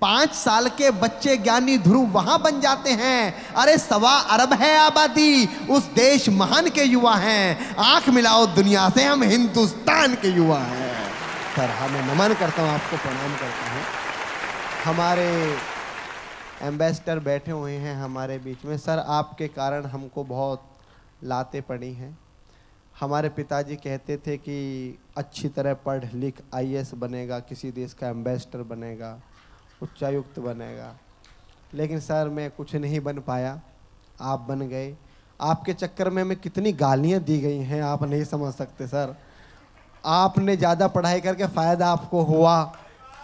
5 साल के बच्चे ज्ञानी ध्रुव वहां बन जाते हैं। अरे 1.25 अरब है आबादी, उस देश महान के युवा हैं। आंख मिलाओ दुनिया से, हम हिंदुस्तान के युवा हैं। सर मैं नमन करता हूं, आपको प्रणाम करता हूं। हमारे एम्बेसडर बैठे हुए हैं हमारे बीच में। सर आपके कारण हमको बहुत लातें पड़ी हैं। हमारे पिताजी कहते थे कि अच्छी तरह पढ़ लिख आईएएस बनेगा, किसी देश का एम्बेसडर बनेगा, उच्चायुक्त बनेगा, लेकिन सर मैं कुछ नहीं बन पाया, आप बन गए। आपके चक्कर में हमें कितनी गालियां दी गई हैं आप नहीं समझ सकते सर। आपने ज़्यादा पढ़ाई करके फ़ायदा आपको हुआ,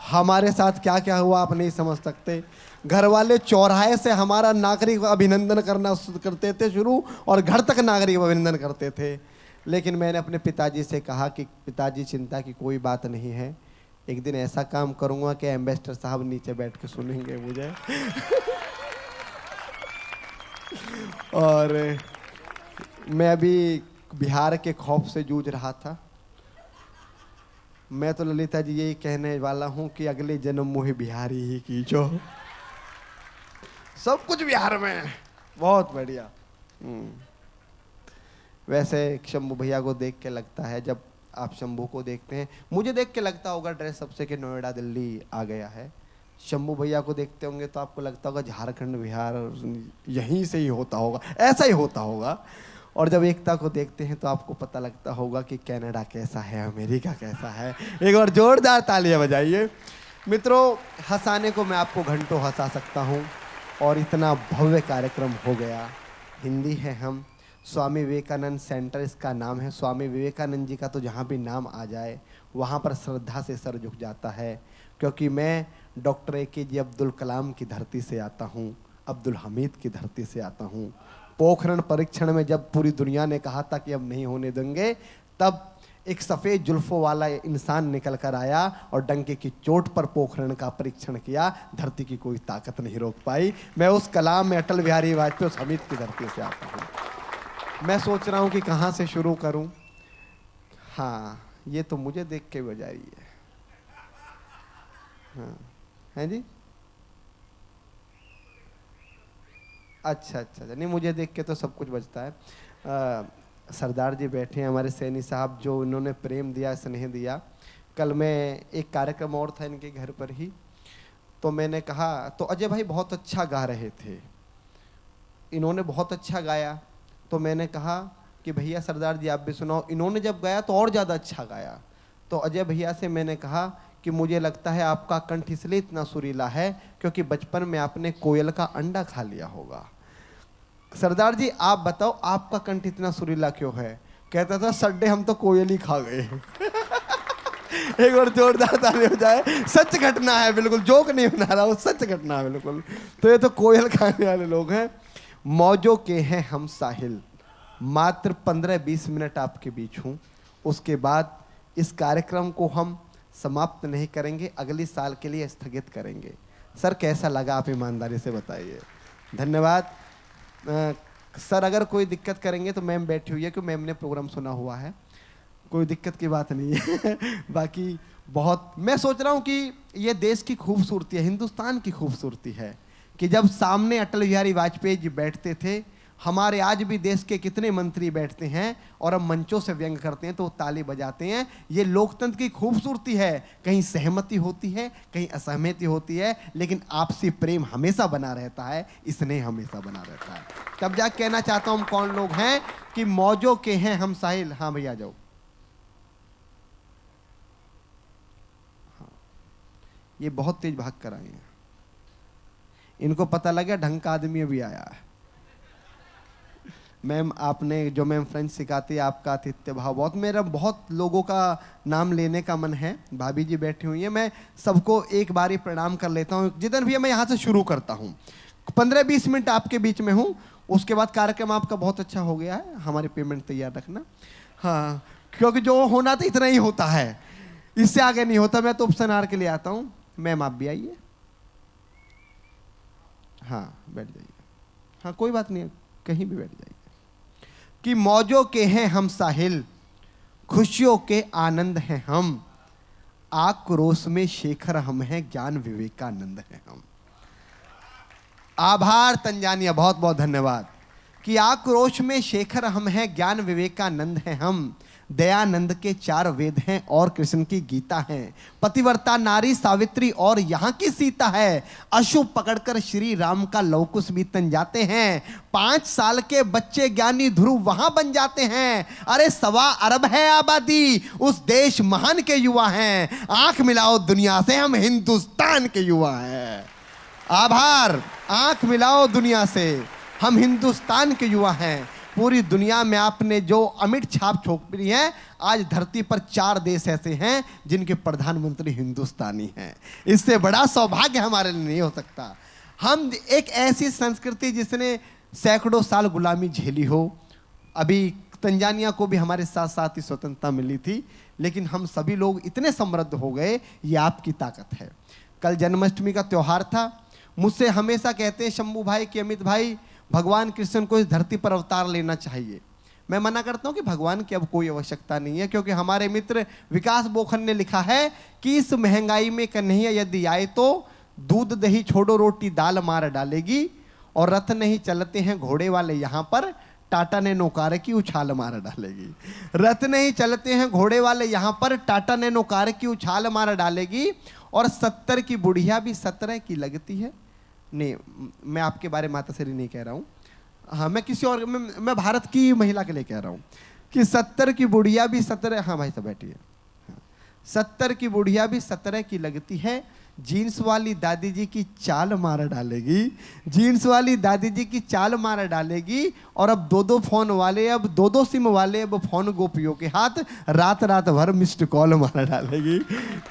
हमारे साथ क्या क्या हुआ आप नहीं समझ सकते। घर वाले चौराहे से हमारा नागरिक अभिनंदन करना करते थे शुरू, और घर तक नागरिक अभिनंदन करते थे। लेकिन मैंने अपने पिताजी से कहा कि पिताजी चिंता की कोई बात नहीं है, एक दिन ऐसा काम करूंगा कि एम्बेसडर साहब नीचे बैठ के सुनेंगे मुझे। और मैं अभी बिहार के खौफ से जूझ रहा था। मैं तो ललिता जी यही कहने वाला हूं कि अगले जन्म मुझे बिहारी ही कीजो। सब कुछ बिहार में, बहुत बढ़िया। वैसे शंभू भैया को देख के लगता है, जब आप शंभू को देखते हैं, मुझे देख के लगता होगा ड्रेस सबसे कि नोएडा दिल्ली आ गया है। शंभू भैया को देखते होंगे तो आपको लगता होगा झारखंड बिहार यहीं से ही होता होगा, ऐसा ही होता होगा। और जब एकता को देखते हैं तो आपको पता लगता होगा कि कनाडा कैसा है, अमेरिका कैसा है। एक और जोरदार तालियां बजाइए। मित्रों, हंसाने को मैं आपको घंटों हंसा सकता हूँ, और इतना भव्य कार्यक्रम हो गया। हिंदी है हम, स्वामी विवेकानंद सेंटर इसका नाम है। स्वामी विवेकानंद जी का तो जहाँ भी नाम आ जाए वहाँ पर श्रद्धा से सर झुक जाता है, क्योंकि मैं डॉक्टर APJ अब्दुल कलाम की धरती से आता हूँ, अब्दुल हमीद की धरती से आता हूँ। पोखरण परीक्षण में जब पूरी दुनिया ने कहा था कि अब नहीं होने देंगे, तब एक सफ़ेद जुल्फों वाला इंसान निकल कर आया और डंके की चोट पर पोखरण का परीक्षण किया। धरती की कोई ताकत नहीं रोक पाई। मैं उस कलाम में अटल बिहारी वाजपेयी, उस हमीद की धरती से आता हूँ। मैं सोच रहा हूँ कि कहाँ से शुरू करूँ। हाँ, ये तो मुझे देख के बजा रही है। हाँ, हैं जी? अच्छा अच्छा, नहीं मुझे देख के तो सब कुछ बजता है। सरदार जी बैठे हैं हमारे सैनी साहब, जो इन्होंने प्रेम दिया, स्नेह दिया। कल मैं एक कार्यक्रम और था इनके घर पर ही, तो मैंने कहा, तो अजय भाई बहुत अच्छा गा रहे थे, इन्होंने बहुत अच्छा गाया। तो मैंने कहा कि भैया सरदार जी आप भी सुनाओ। इन्होंने जब गाया तो और ज़्यादा अच्छा गाया। तो अजय भैया से मैंने कहा कि मुझे लगता है आपका कंठ इसलिए इतना सुरीला है क्योंकि बचपन में आपने कोयल का अंडा खा लिया होगा। सरदार जी आप बताओ आपका कंठ इतना सुरीला क्यों है? कहता था सड्डे हम तो कोयल ही खा गए। एक बार जोरदार ताली हो जाए। सच घटना है, बिल्कुल जोक नहीं बना रहा हूँ, सच घटना है बिल्कुल। तो ये तो कोयल खाने वाले लोग हैं। मौजों के हैं हम साहिल, मात्र 15-20 मिनट आपके बीच हूँ, उसके बाद इस कार्यक्रम को हम समाप्त नहीं करेंगे, अगली साल के लिए स्थगित करेंगे। सर कैसा लगा आप ईमानदारी से बताइए। धन्यवाद। सर अगर कोई दिक्कत करेंगे तो मैम बैठी हुई है, क्योंकि मैम ने प्रोग्राम सुना हुआ है, कोई दिक्कत की बात नहीं है। बाकी बहुत मैं सोच रहा हूँ कि ये देश की खूबसूरती है, हिंदुस्तान की खूबसूरती है कि जब सामने अटल बिहारी वाजपेयी जी बैठते थे, हमारे आज भी देश के कितने मंत्री बैठते हैं और हम मंचों से व्यंग करते हैं तो ताली बजाते हैं। ये लोकतंत्र की खूबसूरती है। कहीं सहमति होती है, कहीं असहमति होती है, लेकिन आपसी प्रेम हमेशा बना रहता है, स्नेह हमेशा बना रहता है। तब जा कहना चाहता हूँ कौन लोग हैं कि मौजों के हैं हम साहिल। हाँ भैया जाओ। हाँ, ये बहुत तेज भाग कर आए हैं, इनको पता लगा ढंग का आदमी भी आया है। मैम आपने जो मैम फ्रेंच सिखाती है, आपका आतिथ्य भाव बहुत, मेरा बहुत लोगों का नाम लेने का मन है। भाभी जी बैठी हुई हैं, मैं सबको एक बार ही प्रणाम कर लेता हूँ। जिधर भी मैं यहाँ से शुरू करता हूँ, 15-20 मिनट आपके बीच में हूँ, उसके बाद कार्यक्रम आपका बहुत अच्छा हो गया है, हमारी पेमेंट तैयार रखना। हाँ, क्योंकि जो होना था इतना ही होता है, इससे आगे नहीं होता। मैं तो उपसनार के लिए आता हूँ। मैम आप भी आइए। हाँ बैठ जाइए। हाँ कोई बात नहीं, कहीं भी बैठ जाइए। कि मौजों के हैं हम साहिल, खुशियों के आनंद हैं हम, आक्रोश में शेखर हम हैं, ज्ञान विवेकानंद हैं हम। आभार तंजानिया, बहुत बहुत धन्यवाद। कि आक्रोश में शेखर हम हैं, ज्ञान विवेकानंद हैं हम। दयानंद के 4 वेद हैं और कृष्ण की गीता है। पतिव्रता नारी सावित्री और यहाँ की सीता है। अशुभ पकड़कर श्री राम का लवकुश भी तन जाते हैं। 5 साल के बच्चे ज्ञानी ध्रुव वहां बन जाते हैं। अरे 1.25 अरब है आबादी, उस देश महान के युवा हैं। आंख मिलाओ दुनिया से, हम हिंदुस्तान के युवा हैं। आभार। आंख मिलाओ दुनिया से, हम हिंदुस्तान के युवा हैं। पूरी दुनिया में आपने जो अमिट छाप छोड़ी है, आज धरती पर 4 देश ऐसे हैं जिनके प्रधानमंत्री हिंदुस्तानी हैं। इससे बड़ा सौभाग्य हमारे लिए नहीं हो सकता। हम एक ऐसी संस्कृति जिसने सैकड़ों साल गुलामी झेली हो। अभी तंजानिया को भी हमारे साथ साथ ही स्वतंत्रता मिली थी, लेकिन हम सभी लोग इतने समृद्ध हो गए, ये आपकी ताकत है। कल जन्माष्टमी का त्यौहार था। मुझसे हमेशा कहते हैं शंभू भाई कि अमित भाई, भगवान कृष्ण को इस धरती पर अवतार लेना चाहिए। मैं मना करता हूं कि भगवान की अब कोई आवश्यकता नहीं है, क्योंकि हमारे मित्र विकास बोखन ने लिखा है कि इस महंगाई में कन्हैया यदि आए तो दूध दही छोड़ो रोटी दाल मार डालेगी। और रथ नहीं चलते हैं घोड़े वाले यहाँ पर, टाटा ने नौकार की उछाल मार डालेगी। रथ नहीं चलते हैं घोड़े वाले यहाँ पर, टाटा ने नौकार की उछाल मार डालेगी। और 70 की बुढ़िया भी 17 की लगती है। नहीं, मैं आपके बारे में माता श्री नहीं कह रहा हूँ। हाँ, मैं किसी और मैं भारत की महिला के लिए कह रहा हूँ कि 70 की बुढ़िया भी 17, हाँ भाई साहब बैठिए। 70 की बुढ़िया भी 17 की लगती है। जीन्स वाली दादी जी की चाल मार डालेगी। जीन्स वाली दादी जी की चाल मार डालेगी। और अब 2-2 फोन वाले, अब 2-2 सिम वाले, अब फोन गोपियों के हाथ, रात रात भर मिस्ड कॉल मार डालेगी।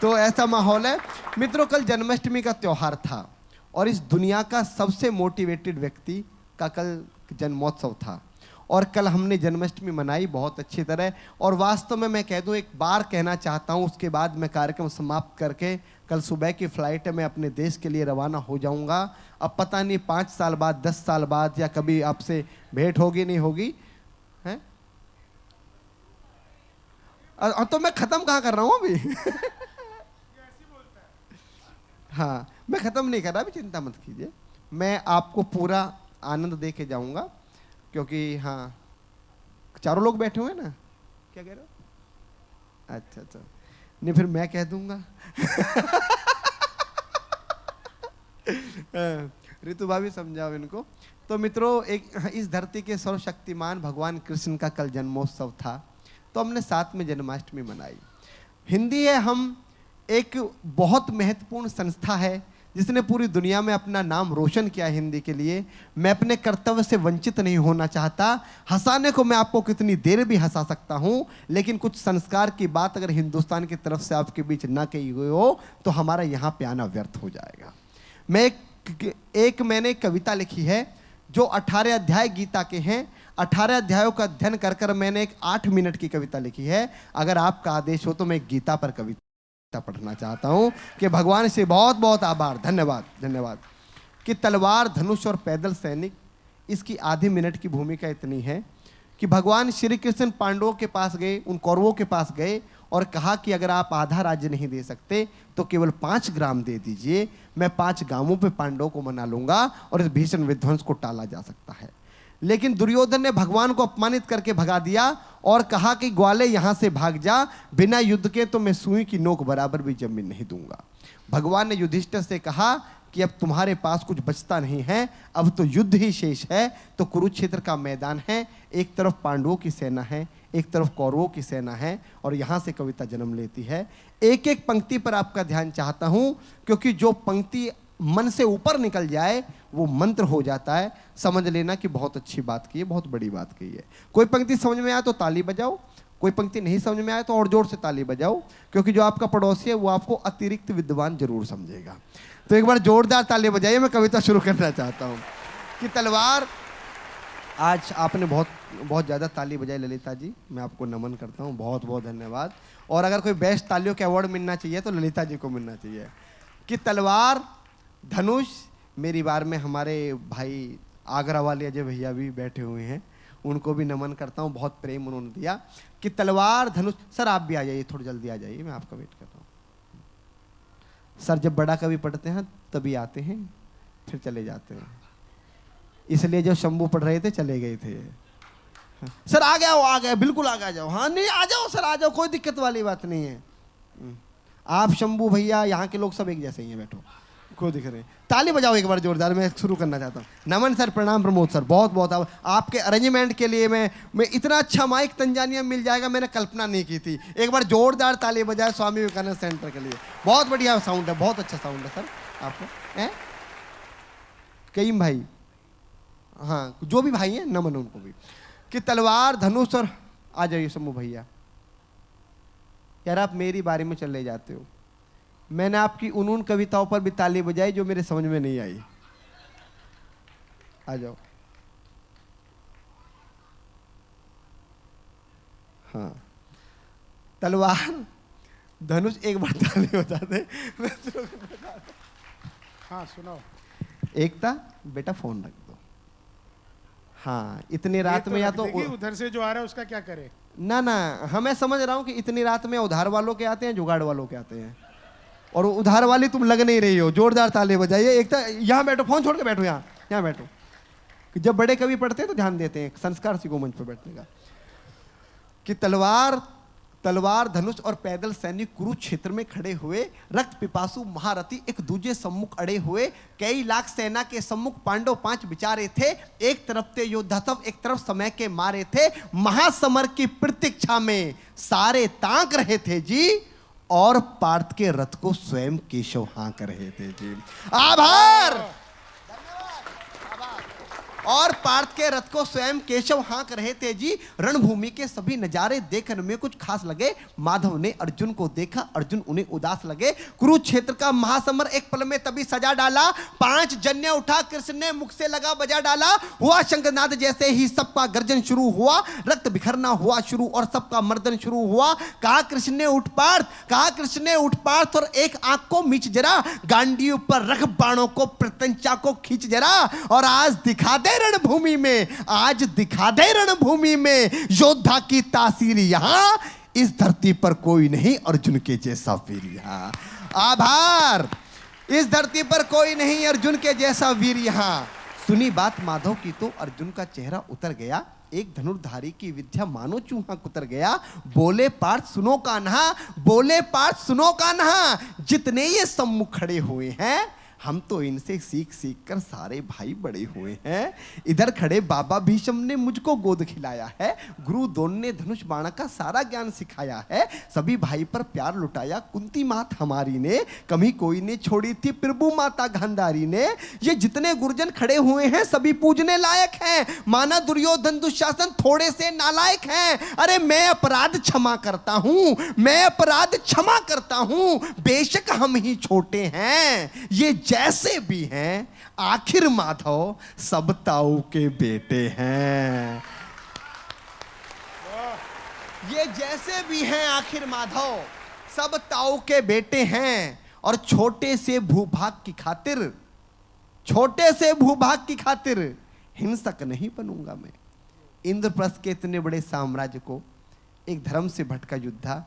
तो ऐसा माहौल है। मित्रों, कल जन्माष्टमी का त्यौहार था और इस दुनिया का सबसे मोटिवेटेड व्यक्ति का कल जन्मोत्सव था। और कल हमने जन्माष्टमी मनाई बहुत अच्छी तरह। और वास्तव में मैं कह दूं, एक बार कहना चाहता हूं, उसके बाद मैं कार्यक्रम समाप्त करके कल सुबह की फ्लाइट में अपने देश के लिए रवाना हो जाऊंगा। अब पता नहीं 5 साल बाद, 10 साल बाद, या कभी आपसे भेंट होगी नहीं होगी, है? तो मैं खत्म कहाँ कर रहा हूँ अभी। हाँ, मैं खत्म नहीं कर रहा, अभी चिंता मत कीजिए। मैं आपको पूरा आनंद दे के जाऊंगा, क्योंकि हाँ, चारों लोग बैठे हुए हैं ना। क्या कह रहे हो? अच्छा अच्छा, नहीं फिर मैं कह दूंगा। ऋतु भाभी समझाओ इनको। तो मित्रों, एक इस धरती के सर्वशक्तिमान भगवान कृष्ण का कल जन्मोत्सव था, तो हमने साथ में जन्माष्टमी मनाई। हिंदी है हम एक बहुत महत्वपूर्ण संस्था है जिसने पूरी दुनिया में अपना नाम रोशन किया हिंदी के लिए। मैं अपने कर्तव्य से वंचित नहीं होना चाहता। हंसाने को मैं आपको कितनी देर भी हंसा सकता हूं, लेकिन कुछ संस्कार की बात अगर हिंदुस्तान की तरफ से आपके बीच ना कही हुई हो तो हमारा यहाँ पे आना व्यर्थ हो जाएगा। मैंने एक कविता लिखी है जो 18 अध्याय गीता के हैं। 18 अध्यायों का अध्ययन कर कर मैंने एक 8 मिनट की कविता लिखी है। अगर आपका आदेश हो तो मैं गीता पर कविता पढ़ना चाहता हूं कि भगवान से बहुत बहुत आभार, धन्यवाद धन्यवाद। कि तलवार, धनुष और पैदल सैनिक, इसकी आधे मिनट की भूमिका इतनी है कि भगवान श्री कृष्ण पांडवों के पास गए, उन कौरवों के पास गए और कहा कि अगर आप आधा राज्य नहीं दे सकते तो केवल 5 ग्राम दे दीजिए, मैं 5 गांवों पे पांडवों को मना लूंगा और इस भीषण विध्वंस को टाला जा सकता है। लेकिन दुर्योधन ने भगवान को अपमानित करके भगा दिया और कहा कि ग्वाले यहां से भाग जा, बिना युद्ध के तो मैं सुई की नोक बराबर भी जमीन नहीं दूंगा। भगवान ने युधिष्ठिर से कहा कि अब तुम्हारे पास कुछ बचता नहीं है, अब तो युद्ध ही शेष है। तो कुरुक्षेत्र का मैदान है, एक तरफ पांडवों की सेना है, एक तरफ कौरवों की सेना है, और यहां से कविता जन्म लेती है। एक एक पंक्ति पर आपका ध्यान चाहता हूं, क्योंकि जो पंक्ति मन से ऊपर निकल जाए वो मंत्र हो जाता है। समझ लेना कि बहुत अच्छी बात की है, बहुत बड़ी बात की है। कोई पंक्ति समझ में आए तो ताली बजाओ, कोई पंक्ति नहीं समझ में आए तो और जोर से ताली बजाओ, क्योंकि जो आपका पड़ोसी है वो आपको अतिरिक्त विद्वान जरूर समझेगा। तो एक बार जोरदार ताली बजाइए। मैं कविता शुरू करना चाहता हूँ कि तलवार। आज आपने बहुत बहुत ज़्यादा ताली बजाई ललिता जी, मैं आपको नमन करता हूँ, बहुत बहुत धन्यवाद। और अगर कोई बेस्ट तालियों के अवार्ड मिलना चाहिए तो ललिता जी को मिलना चाहिए। कि तलवार, धनुष, मेरी बार में हमारे भाई आगरा वाले अजय भैया भी बैठे हुए हैं, उनको भी नमन करता हूँ, बहुत प्रेम उन्होंने दिया। कि तलवार, धनुष। सर आप भी आ जाइए, थोड़ी जल्दी आ जाइए, मैं आपका वेट कर रहा हूँ। सर जब बड़ा कवि पढ़ते हैं तभी आते हैं, फिर चले जाते हैं। इसलिए जब शंभू पढ़ रहे थे चले गए थे। सर आ गया, वो आ गया, बिल्कुल आ गया, जाओ। हाँ नहीं आ जाओ सर, आ जाओ, कोई दिक्कत वाली बात नहीं है। आप शंभू भैया, यहाँ के लोग सब एक जैसे ही हैं, बैठो, कोई दिख रहे। ताली बजाओ एक बार जोरदार, मैं शुरू करना चाहता हूँ। नमन सर, प्रणाम प्रमोद सर, बहुत बहुत आपके अरेंजमेंट के लिए मैं इतना अच्छा माइक तंजानिया मिल जाएगा मैंने कल्पना नहीं की थी। एक बार जोरदार ताली बजाए स्वामी विवेकानंद सेंटर के लिए। बहुत बढ़िया साउंड है, बहुत अच्छा साउंड है सर आपको। हैं कईम भाई, हाँ जो भी भाई हैं नमन उनको भी। कि तलवार धनुष और आ जाइए शंभू भैया। यार आप मेरी बारे में चले जाते हो, मैंने आपकी उन कविताओं पर भी ताली बजाई जो मेरे समझ में नहीं आई। आ जाओ। हाँ तलवार धनुष, एक बार ताली बजा दे। हाँ सुनाओ। एकता बेटा फोन रख दो। हाँ इतनी रात में, या तो उधर से जो आ रहा है उसका क्या करे। ना हमें समझ रहा हूं कि इतनी रात में उधार वालों के आते हैं, जुगाड़ वालों के आते हैं, और उधार वाली तुम लग नहीं रही हो। जोरदार ताली बजाइए। एक तो यहाँ बैठो, फोन छोड़ के बैठो, यहाँ बैठो। जब बड़े कवि पढ़ते हैं तो ध्यान देते हैं, संस्कार सीखो मंच पर बैठने का। कि तलवार धनुष और पैदल सैनिक कुरुक्षेत्र में खड़े हुए, रक्त पिपासु महारथी एक दूजे सम्मुख अड़े हुए। कई लाख सेना के सम्मुख पांडव 5 विचारे थे। एक तरफ थे योद्धा सब, एक तरफ समय के मारे थे। महासमर की प्रतीक्षा में सारे ताक रहे थे जी, और पार्थ के रथ को स्वयं केशव हाँक रहे थे जी। आभार। और पार्थ के रथ को स्वयं केशव हाँक रहे थे जी। रणभूमि के सभी नजारे देखने में कुछ खास लगे। माधव ने अर्जुन को देखा, अर्जुन उन्हें उदास लगे। कुरुक्षेत्र का महासमर एक पल में तभी सजा डाला। 5 जन्य उठा कृष्ण ने मुख से लगा बजा डाला। हुआ शंखनाद जैसे ही सबका गर्जन शुरू हुआ। रक्त बिखरना हुआ शुरू और सबका मर्दन शुरू हुआ। कहा कृष्ण ने उठ पार्थ, कहा कृष्ण ने उठ पार्थ, और एक आंख को मीच जरा, गांडी ऊपर रख बाणों को, प्रत्यंचा को खींच जरा, और आज दिखा दे रणभूमि में, आज दिखा दे रणभूमि में योद्धा की तासीर। यहां इस धरती पर कोई नहीं अर्जुन के जैसा वीर। यहां आभार। इस धरती पर कोई नहीं अर्जुन के जैसा वीर। यहां सुनी बात माधव की तो अर्जुन का चेहरा उतर गया। एक धनुर्धारी की विद्या मानो चूहा कुतर गया। बोले पार्थ सुनो कान्हा, बोले पार्थ सुनो कान्हा, जितने ये सम्मुख खड़े हुए हैं, हम तो इनसे सीख सीख कर सारे भाई बड़े हुए हैं। इधर खड़े बाबा भीष्म ने मुझको गोद खिलाया है। गुरु द्रोण ने धनुष बाण का सारा ज्ञान सिखाया है। सभी भाई पर प्यार लुटाया कुंती मात हमारी ने, कमी कोई ने छोड़ी थी प्रभु माता गांधारी ने। ये जितने गुरुजन खड़े हुए हैं सभी पूजने लायक हैं। माना दुर्योधन दुशासन थोड़े से नालायक हैं। अरे मैं अपराध क्षमा करता हूं, मैं अपराध क्षमा करता हूं, बेशक हम ही छोटे हैं, ये जैसे भी हैं आखिर माधव सब ताऊ के बेटे हैं। ये जैसे भी हैं आखिर माधव सब ताऊ के बेटे हैं। और छोटे से भूभाग की खातिर, छोटे से भूभाग की खातिर हिंसक नहीं बनूंगा मैं। इंद्रप्रस्थ के इतने बड़े साम्राज्य को एक धर्म से भटका योद्धा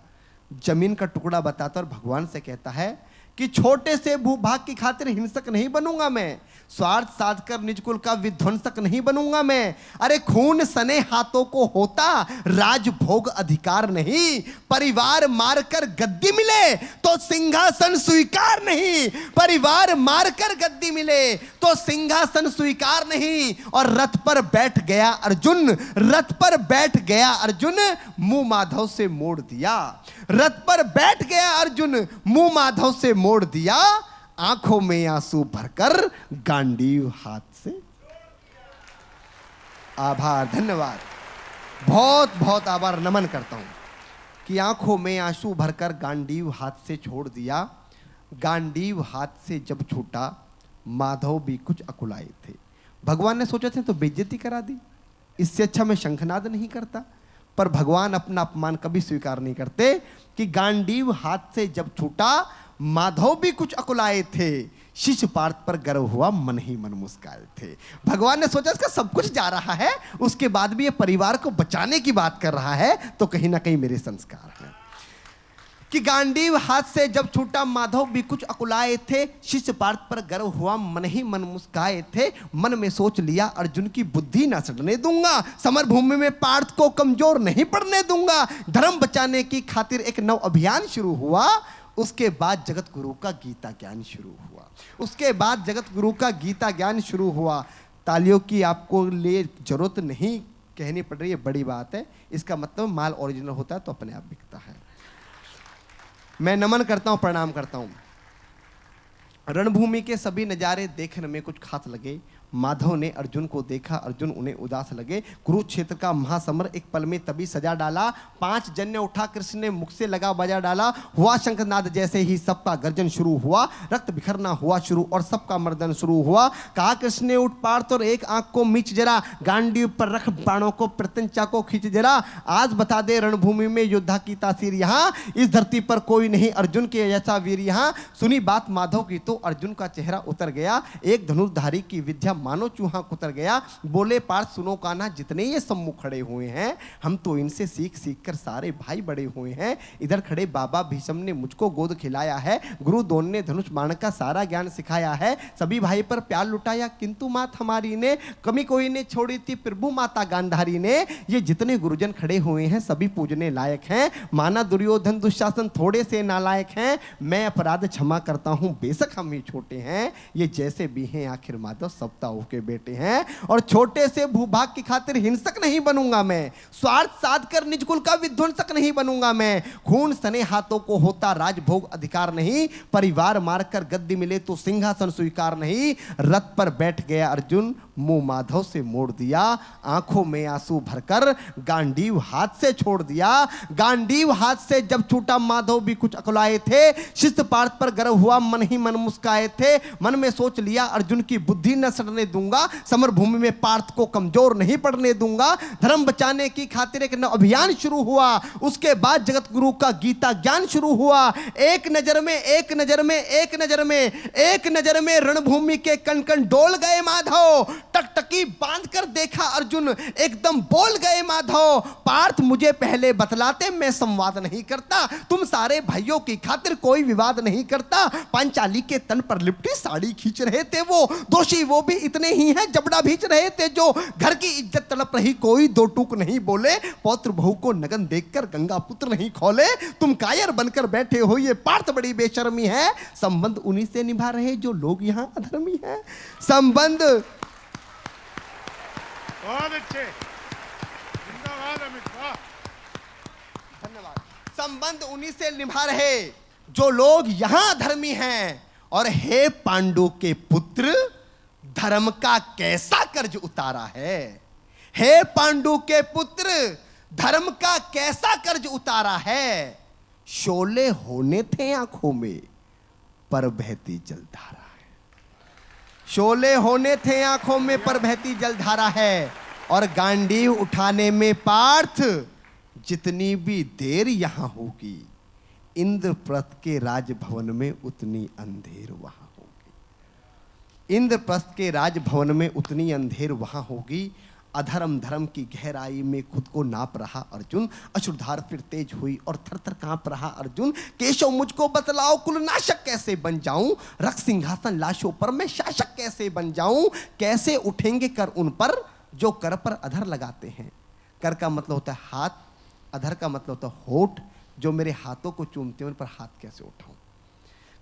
जमीन का टुकड़ा बताता और भगवान से कहता है कि छोटे से भूभाग की खातिर हिंसक नहीं बनूंगा मैं, स्वार्थ साधकर निज कुल का विध्वंसक नहीं बनूंगा मैं। अरे खून सने हाथों को होता राजभोग अधिकार नहीं, परिवार मारकर गद्दी मिले तो सिंहासन स्वीकार नहीं, परिवार मारकर गद्दी मिले तो सिंहासन स्वीकार नहीं। और रथ पर बैठ गया अर्जुन, रथ पर बैठ गया अर्जुन, मुंह माधव से मोड़ दिया। रथ पर बैठ गया अर्जुन, मुंह माधव से मोड़ दिया। आंखों में आंसू भरकर गांडीव हाथ से। आभार, धन्यवाद, बहुत बहुत आभार नमन करता हूं कि आंखों में आंसू भरकर गांडीव हाथ से छोड़ दिया। गांडीव हाथ से जब छूटा माधव भी कुछ अकुलाए थे। भगवान ने सोचा थे तो बेइज्जती करा दी, इससे अच्छा मैं शंखनाद नहीं करता। पर भगवान अपना अपमान कभी स्वीकार नहीं करते कि गांडीव हाथ से जब छूटा माधव भी कुछ अकुलाए थे। शिष्य पार्थ पर गर्व हुआ, मन ही मन मुस्काए थे। भगवान ने सोचा इसका सब कुछ जा रहा है, उसके बाद भी ये परिवार को बचाने की बात कर रहा है, तो कहीं ना कहीं मेरे संस्कार हैं। कि गांडीव हाथ से जब छूटा माधव भी कुछ अकुलाए थे, शिष्य पार्थ पर गर्व हुआ मन ही मन मुस्काए थे, मन में सोच लिया अर्जुन की बुद्धि ना सड़ने दूंगा, समर भूमि में पार्थ को कमजोर नहीं पड़ने दूंगा। धर्म बचाने की खातिर एक नव अभियान शुरू हुआ। उसके बाद जगत गुरु का गीता ज्ञान शुरू हुआ। उसके बाद जगत गुरु का गीता ज्ञान शुरू हुआ। तालियों की आपको लिए जरूरत नहीं कहनी पड़ रही है, बड़ी बात है। इसका मतलब माल ओरिजिनल होता है तो अपने आप बिकता है। मैं नमन करता हूं, प्रणाम करता हूं। रणभूमि के सभी नजारे देखने में कुछ खास लगे। माधव ने अर्जुन को देखा, अर्जुन उन्हें उदास लगे। कुरुक्षेत्र का महासमर एक पल में तभी सजा डाला। 5 जन्य उठा कृष्ण ने मुख से लगा बजा डाला। हुआ शंखनाद जैसे ही सबका गर्जन शुरू हुआ, रक्त बिखरना हुआ शुरू और सबका मर्दन शुरू हुआ। कहा कृष्ण ने, उठ पार्थ और एक आंख को मीच जरा, गांडीव पर रख बाणों को प्रत्यंचा को खींच जरा। आज बता दे रणभूमि में योद्धा की तासीर यहाँ, इस धरती पर कोई नहीं अर्जुन के जैसा वीर यहाँ। सुनी बात माधव की तो अर्जुन का चेहरा उतर गया। एक धनुर्धारी की विद्या मानो चूहा कुतर गया। बोले पार्थ सुनो कान्हा, जितने ये सम्मुख खड़े हुए हैं, हम तो इनसे सीख सीख कर सारे भाई बड़े हुए हैं। इधर खड़े बाबा भीष्म ने मुझको गोद खिलाया है, गुरु द्रोण ने धनुष बाण का सारा ज्ञान सिखाया है। सभी भाई पर प्यार लुटाया किंतु मात हमारी ने कमी कोई ने छोड़ी थी प्रभु माता गांधारी ने। ये जितने गुरुजन खड़े हुए हैं सभी पूजने लायक हैं। माना दुर्योधन दुशासन थोड़े से नालायक हैं। मैं अपराध क्षमा करता हूं बेशक हम ही छोटे हैं। ये जैसे भी हैं आखिर माधव सबता के बेटे हैं। और छोटे से भूभाग की खातिर हिंसक नहीं बनूंगा मैं, स्वार्थ साध कर निज कुल का विध्वंसक नहीं बनूंगा मैं। खून सने हाथों को होता राजभोग अधिकार नहीं, परिवार मारकर गद्दी मिले तो सिंहासन स्वीकार नहीं। रथ पर बैठ गया अर्जुन, मुंह माधव से मोड़ दिया, आंखों में आंसू भरकर गांडीव हाथ से छोड़ दिया। गांडीव हाथ से जब छूटा माधव भी कुछ अकुलाए थे, शिष्य पार्थ पर गर्व हुआ मन ही मन मुस्काए थे। मन में सोच लिया अर्जुन की बुद्धि न सड़ने दूंगा, समर भूमि में पार्थ को कमजोर नहीं पड़ने दूंगा। धर्म बचाने की खातिर एक नव अभियान शुरू हुआ। उसके बाद जगत गुरु का गीता ज्ञान शुरू हुआ। एक नजर में एक नजर में एक नजर में एक नजर में रणभूमि के कण कण डोल गए माधव। टकटकी बांधकर देखा अर्जुन, एकदम बोल गए माधव। पार्थ मुझे पहले बतलाते, मैं संवाद नहीं करता, तुम सारे भाइयों की खातिर कोई विवाद नहीं करता। पांचाली के तन पर लिपटी साड़ी खींच रहे थे वो, दोषी वो भी इतने ही हैं जबड़ा भींच रहे थे जो। घर की इज्जत तड़प रही कोई दो टूक नहीं बोले, पौत्र बहू को नगन देखकर गंगा पुत्र नहीं खोले। तुम कायर बनकर बैठे हो, ये पार्थ बड़ी बेशर्मी है। संबंध उन्हीं से निभा रहे जो लोग यहाँ अधर्मी हैं। संबंध बहुत अच्छे, जिंदाबाद अमित, वाह, धन्यवाद। संबंध उन्हीं से निभा रहे जो लोग यहां धर्मी हैं। और हे पांडु के पुत्र, धर्म का कैसा कर्ज उतारा है। हे पांडु के पुत्र, धर्म का कैसा कर्ज उतारा है। शोले होने थे आंखों में पर बहती जलधारा है। शोले होने थे आंखों में पर बहती जलधारा है। और गांडीव उठाने में पार्थ जितनी भी देर यहां होगी, इंद्रप्रस्थ के राजभवन में उतनी अंधेर वहां होगी। इंद्रप्रस्थ के राजभवन में उतनी अंधेर वहां होगी। अधर्म धर्म की गहराई में खुद को नाप रहा अर्जुन। अश्रुधार फिर तेज हुई और थर थर कांप रहा अर्जुन। केशव मुझको बतलाओ कुलनाशक कैसे बन जाऊं, रख सिंहासन लाशों पर मैं शासक कैसे बन जाऊं। कैसे उठेंगे कर उन पर जो कर पर अधर लगाते हैं। कर का मतलब होता है हाथ, अधर का मतलब होता है होठ। जो मेरे हाथों को चूमते हैं उन पर हाथ कैसे उठाऊं।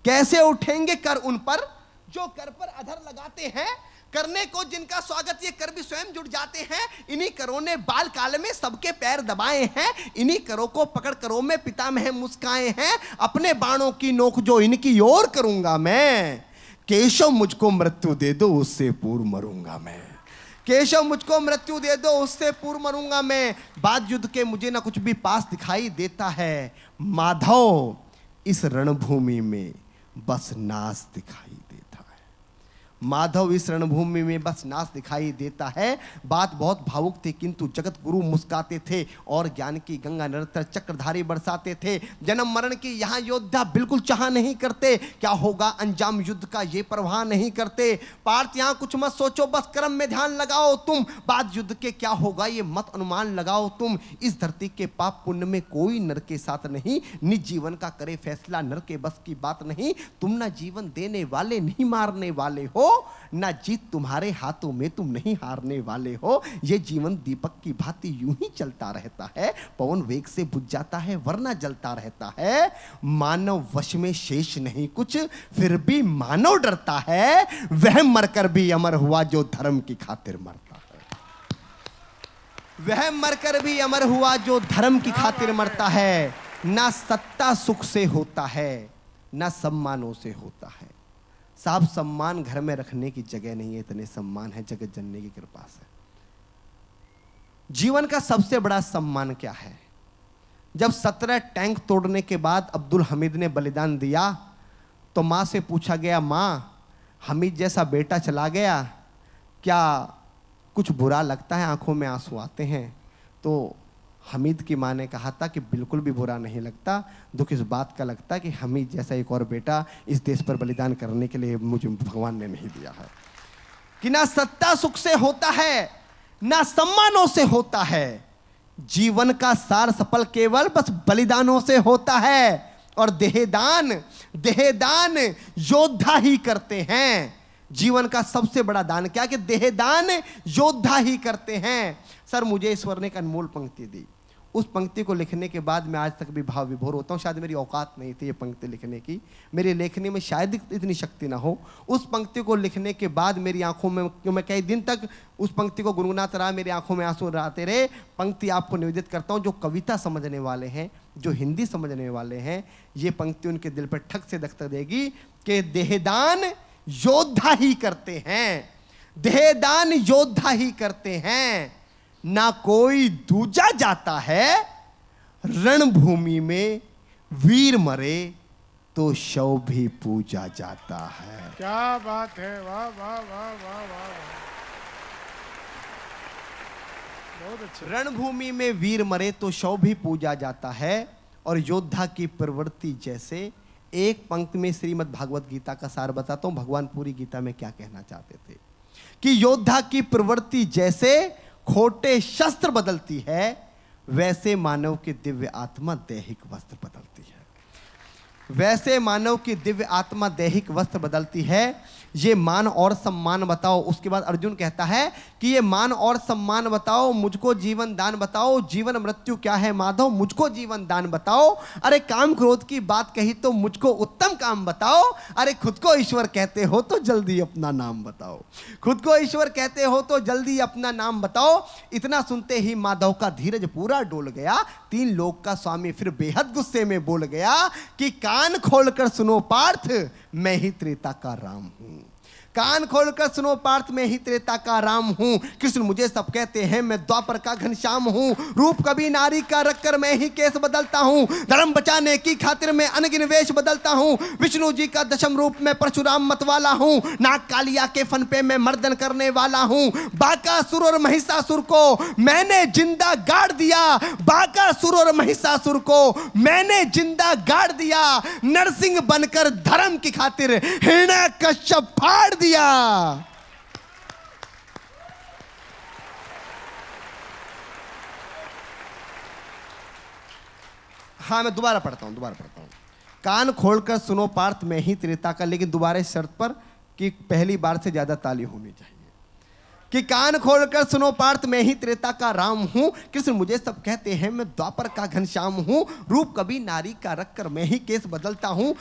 कैसे उठेंगे कर उन पर जो कर पर अधर लगाते हैं। करने को जिनका स्वागत ये कर भी स्वयं जुट जाते हैं। इन्हीं करों ने बाल काल में सबके पैर दबाए हैं। इन्हीं करों को पकड़ करों में पितामह मुस्काए हैं। अपने बाणों की नोक जो इनकी ओर करूंगा मैं। केशव मुझको मृत्यु दे दो उससे पूर्व मरूंगा मैं। केशव मुझको मृत्यु दे दो उससे पूर्व मरूंगा मैं। बाद युद्ध के मुझे ना कुछ भी पास दिखाई देता है। माधव इस रणभूमि में बस नाश दिखाई देता है। माधव इस रणभूमि में बस नाश दिखाई देता है। बात बहुत भावुक थी किंतु जगत गुरु मुस्काते थे और ज्ञान की गंगा निरंतर चक्रधारी बरसाते थे। जन्म मरण की यहाँ योद्धा बिल्कुल चाह नहीं करते, क्या होगा अंजाम युद्ध का ये परवाह नहीं करते। पार्थ यहाँ कुछ मत सोचो, बस कर्म में ध्यान लगाओ तुम, बाद युद्ध के क्या होगा ये मत अनुमान लगाओ तुम। इस धरती के पाप पुण्य में कोई नर के साथ नहीं, निज जीवन का करे फैसला नर के बस की बात नहीं। तुम ना जीवन देने वाले नहीं मारने वाले हो, ना जीत तुम्हारे हाथों में तुम नहीं हारने वाले हो। ये जीवन दीपक की भांति यूं ही चलता रहता है, पवन वेग से बुझ जाता है वरना जलता रहता है। मानव वश में शेष नहीं कुछ, फिर भी मानव डरता है, वह मरकर भी अमर हुआ जो धर्म की खातिर मरता है। वह मरकर भी अमर हुआ जो धर्म की खातिर मरता है। ना सत्ता सुख से होता है, ना सम्मानों से होता है। साहब सम्मान घर में रखने की जगह नहीं है, इतने सम्मान है जगत जननी की कृपा से। जीवन का सबसे बड़ा सम्मान क्या है? जब 17 टैंक तोड़ने के बाद अब्दुल हमीद ने बलिदान दिया तो मां से पूछा गया, मां हमीद जैसा बेटा चला गया, क्या कुछ बुरा लगता है? आंखों में आंसू आते हैं। तो हमीद की मां ने कहा था कि बिल्कुल भी बुरा नहीं लगता, दुख इस बात का लगता कि हमीद जैसा एक और बेटा इस देश पर बलिदान करने के लिए मुझे भगवान ने नहीं दिया है। कि ना सत्ता सुख से होता है, ना सम्मानों से होता है। जीवन का सार सफल केवल बस बलिदानों से होता है। और देहदान योद्धा ही करते हैं। जीवन का सबसे बड़ा दान क्या? कि देहदान योद्धा ही करते हैं। सर मुझे ईश्वर ने एक अनमोल पंक्ति दी, उस पंक्ति को लिखने के बाद मैं आज तक भी भाव विभोर होता हूँ। शायद मेरी औकात नहीं थी ये पंक्ति लिखने की, मेरी लेखनी में शायद इतनी शक्ति ना हो। उस पंक्ति को लिखने के बाद मेरी आंखों में, मैं कई दिन तक उस पंक्ति को गुनगुनाता रहा, मेरी आंखों में आंसू आते रहे। पंक्ति आपको निवेदित करता हूँ, जो कविता समझने वाले हैं, जो हिंदी समझने वाले हैं, ये पंक्ति उनके दिल पर ठक से दस्तक देगी कि देहदान योद्धा ही करते हैं, देहदान योद्धा ही करते हैं। ना कोई दूजा जाता है, रणभूमि में वीर मरे तो शव भी पूजा जाता है। क्या बात है, वाह वाह वाह वाह वाह, बहुत अच्छा। रणभूमि में वीर मरे तो शव भी पूजा जाता है। और योद्धा की प्रवृत्ति जैसे, एक पंक्ति में श्रीमद् भागवत गीता का सार बताता हूं, भगवान पूरी गीता में क्या कहना चाहते थे। कि योद्धा की प्रवृत्ति जैसे खोटे शस्त्र बदलती है, वैसे मानव की दिव्य आत्मा दैहिक वस्त्र बदलती है। वैसे मानव की दिव्य आत्मा दैहिक वस्त्र बदलती है। ये मान और सम्मान बताओ। उसके बाद अर्जुन कहता है कि ये मान और सम्मान बताओ, मुझको जीवन दान बताओ। जीवन मृत्यु क्या है माधव, मुझको जीवन दान बताओ। अरे काम क्रोध की बात कही तो मुझको उत्तम काम बताओ। अरे खुद को ईश्वर कहते हो तो जल्दी अपना नाम बताओ। खुद को ईश्वर कहते हो तो जल्दी अपना नाम बताओ। इतना सुनते ही माधव का धीरज पूरा डोल गया। 3 लोक का स्वामी फिर बेहद गुस्से में बोल गया कि कान खोलकर सुनो पार्थ, मैं ही त्रेता का राम हूं। कान खोलकर सुनो पार्थ, मैं ही त्रेता का राम हूं। कृष्ण मुझे सब कहते हैं, मैं द्वापर का घनश्याम हूं। रूप कभी नारी का रखकर मैं ही केस बदलता हूं। धर्म बचाने की खातिर मैं अनगिन वेश बदलता हूं। विष्णु जी का दशम रूप में परशुराम मतवाला हूं। नाग कालिया के फन पे मैं मर्दन करने वाला हूं। बाकासुर और महिषासुर को मैंने जिंदा गाड़ दिया। बाकासुर और महिषासुर को मैंने जिंदा गाड़ दिया। नरसिंह बनकर धर्म की खातिर हिरण्यकश्यप फाड़ दिया। हाँ मैं दोबारा पढ़ता हूं। कान खोलकर सुनो पार्थ, मैं ही त्रेता का, लेकिन दोबारा इस शर्त पर कि पहली बार से ज्यादा ताली होनी चाहिए। कि कान खोलकर सुनो पार्थ, मैं ही त्रेता का राम हूं। कृष्ण मुझे सब कहते हैं, मैं द्वापर का घनश्याम हूं। रूप कभी नारी का रखकर मैं ही केस बदलता हूं।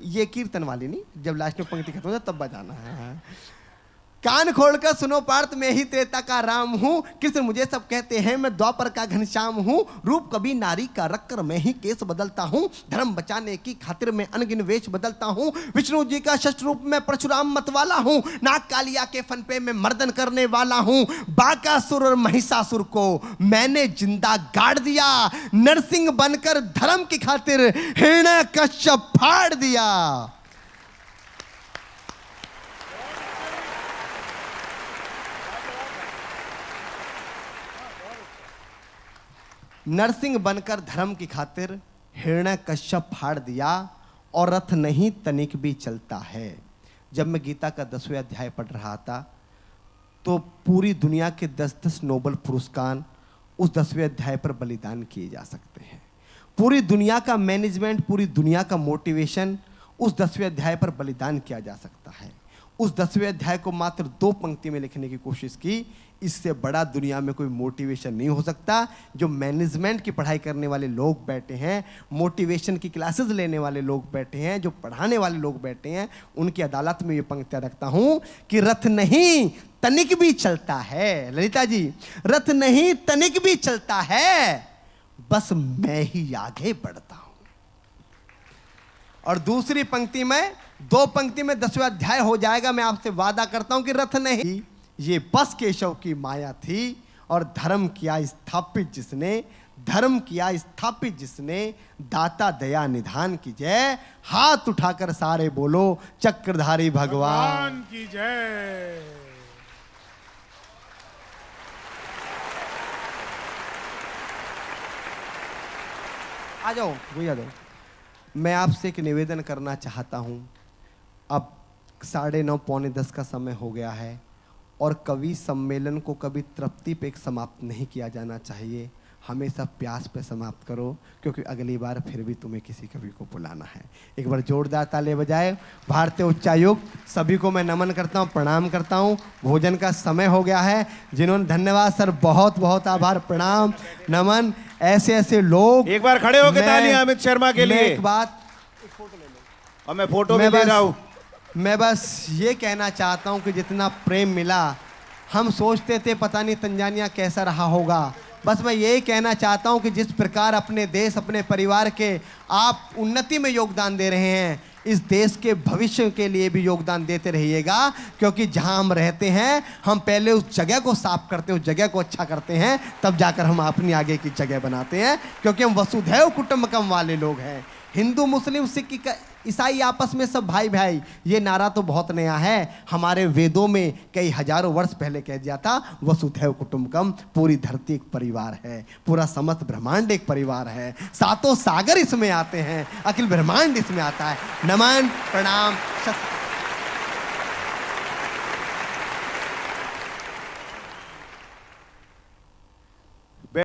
ये कीर्तन वाली नहीं, जब लास्ट में पंक्ति खत्म हो जाए तब बजाना है। कान खोलकर सुनो पार्थ, मैं ही त्रेता का राम हूं। कृष्ण मुझे सब कहते हैं, मैं द्वापर का घनश्याम हूं। रूप कभी नारी का रखकर मैं ही केस बदलता हूं। धर्म बचाने की खातिर मैं अनगिन वेश बदलता हूं। विष्णु जी का षष्ठ रूप में परशुराम मतवाला हूं। नाग कालिया के फन पे मैं मर्दन करने वाला हूं। बाकासुर और महिषासुर को मैंने जिंदा गाड़ दिया। नरसिंह बनकर धर्म की खातिर हिरण्यकश्यप फाड़ दिया। नरसिंह बनकर धर्म की खातिर हिरण्य कश्यप फाड़ दिया और रथ नहीं तनिक भी चलता है। जब मैं गीता का 10वें अध्याय पढ़ रहा था तो पूरी दुनिया के 10-10 नोबेल पुरस्कार उस 10वें अध्याय पर बलिदान किए जा सकते हैं। पूरी दुनिया का मैनेजमेंट, पूरी दुनिया का मोटिवेशन उस 10वें अध्याय पर बलिदान किया जा सकता है। उस 10वें अध्याय को मात्र 2 पंक्ति में लिखने की कोशिश की। इससे बड़ा दुनिया में कोई मोटिवेशन नहीं हो सकता। जो मैनेजमेंट की पढ़ाई करने वाले लोग बैठे हैं, मोटिवेशन की क्लासेस लेने वाले लोग बैठे हैं, जो पढ़ाने वाले लोग बैठे हैं, उनकी अदालत में ये पंक्तियां रखता हूं कि रथ नहीं तनिक भी चलता है। ललिता जी, रथ नहीं तनिक भी चलता है, बस मैं ही आगे बढ़ता हूं। और दूसरी पंक्ति में, 2 पंक्ति में 10वां अध्याय हो जाएगा। मैं आपसे वादा करता हूं कि रथ नहीं, ये बस केशव की माया थी और धर्म किया स्थापित जिसने, धर्म किया स्थापित जिसने, दाता दया निधान की जय। हाथ उठाकर सारे बोलो चक्रधारी भगवान की जय। आ जाओ भैया, जाओ। मैं आपसे एक निवेदन करना चाहता हूं। अब 9:30 पौने 10 का समय हो गया है और कवि सम्मेलन को कभी तृप्ति पे समाप्त नहीं किया जाना चाहिए, हमेशा प्यास पे समाप्त करो, क्योंकि अगली बार फिर भी तुम्हें किसी कवि को बुलाना है। एक बार जोरदार ताली बजाए। भारतीय उच्चायुक्त सभी को मैं नमन करता हूँ, प्रणाम करता हूँ। भोजन का समय हो गया है। जिन्होंने, धन्यवाद सर, बहुत बहुत आभार, प्रणाम, नमन। ऐसे ऐसे लोग, एक बार खड़े होकर तालियां अमित शर्मा के लिए। एक बात, और मैं फोटो भी ले रहा हूं। मैं बस ये कहना चाहता हूं कि जितना प्रेम मिला, हम सोचते थे पता नहीं तंजानिया कैसा रहा होगा। बस मैं यही कहना चाहता हूं कि जिस प्रकार अपने देश, अपने परिवार के आप उन्नति में योगदान दे रहे हैं, इस देश के भविष्य के लिए भी योगदान देते रहिएगा। क्योंकि जहां हम रहते हैं, हम पहले उस जगह को साफ करते हैं, उस जगह को अच्छा करते हैं, तब जाकर हम अपनी आगे की जगह बनाते हैं। क्योंकि हम वसुधैव कुटुंबकम वाले लोग हैं। हिंदू, मुस्लिम, सिख, ईसाई आपस में सब भाई भाई, ये नारा तो बहुत नया है। हमारे वेदों में कई हजारों वर्ष पहले कह दिया था वसुधैव कुटुंबकम। पूरी धरती एक परिवार है, पूरा समस्त ब्रह्मांड एक परिवार है, 7 सागर इसमें आते हैं, अखिल ब्रह्मांड इसमें आता है। नमन, प्रणाम, सत